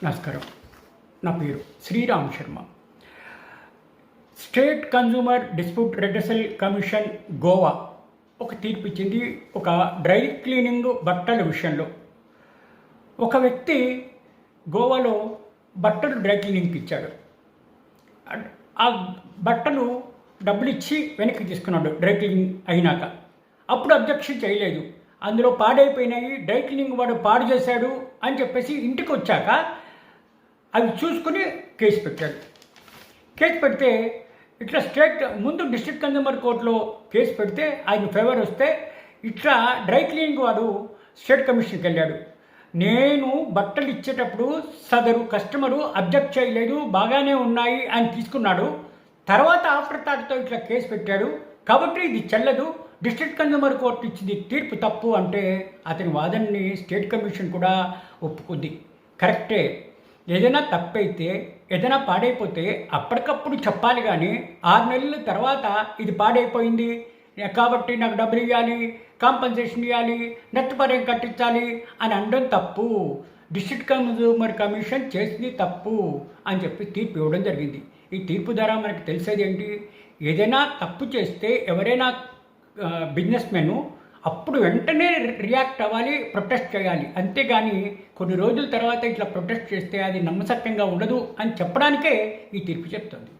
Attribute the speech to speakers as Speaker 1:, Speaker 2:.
Speaker 1: నమస్కారం. నా పేరు Sriram Sharma. State consumer dispute redressal commission Goa ఒక తీర్పు ఇచ్చింది. ఒక డ్రై క్లీనింగ్ బట్టల విషయంలో ఒక వ్యక్తి గోవాలో బట్టలు డ్రై క్లీనింగ్కి ఇచ్చాడు. ఆ బట్టలు డబ్బులు ఇచ్చి వెనక్కి తీసుకున్నాడు డ్రై క్లీనింగ్ అయినాక. అప్పుడు అబ్జెక్షన్ చేయలేదు. అందులో పాడైపోయినాయి, డ్రై క్లీనింగ్ వాడు పాడు చేశాడు అని చెప్పేసి ఇంటికి వచ్చాక అవి చూసుకుని కేసు పెట్టాడు. కేసు పెడితే ఇట్లా స్టేట్ ముందు డిస్ట్రిక్ట్ కన్జ్యూమర్ కోర్టులో కేసు పెడితే ఆయన ఫేవర్ వస్తే ఇట్లా డ్రై క్లీనింగ్ వాడు స్టేట్ కమిషన్కి వెళ్ళాడు. నేను బట్టలు ఇచ్చేటప్పుడు సదరు కస్టమరు అబ్జెక్ట్ చేయలేదు, బాగానే ఉన్నాయి అని తీసుకున్నాడు. తర్వాత ఆఫ్టర్ థాట్తో ఇట్లా కేసు పెట్టాడు కాబట్టి ఇది చెల్లదు, డిస్ట్రిక్ట్ కన్జ్యూమర్ కోర్టు ఇచ్చింది తీర్పు తప్పు అంటే అతని వాదనని స్టేట్ కమిషన్ కూడా ఒప్పుకుంది. కరెక్టే, ఏదైనా తప్పైతే ఏదైనా పాడైపోతే అప్పటికప్పుడు చెప్పాలి, కానీ 6 నెలల తర్వాత ఇది పాడైపోయింది కాబట్టి నాకు డబ్బులు ఇవ్వాలి, కాంపన్సేషన్ ఇవ్వాలి, నష్టపరిహారం కట్టించాలి అని అనడం తప్పు. డిస్ట్రిక్ట్ కన్జ్యూమర్ కమిషన్ చేసింది తప్పు అని చెప్పి తీర్పు ఇవ్వడం జరిగింది. ఈ తీర్పు ద్వారా మనకు తెలిసేది ఏంటి? ఏదైనా తప్పు చేస్తే ఎవరైనా బిజినెస్ మెన్ అప్పుడు వెంటనే రియాక్ట్ అవ్వాలి, ప్రొటెస్ట్ చేయాలి. అంతేగాని కొన్ని రోజుల తర్వాత ఇట్లా ప్రొటెస్ట్ చేస్తే అది నమ్మసక్యంగా ఉండదు అని చెప్పడానికే ఈ తీర్పు చెప్తుంది.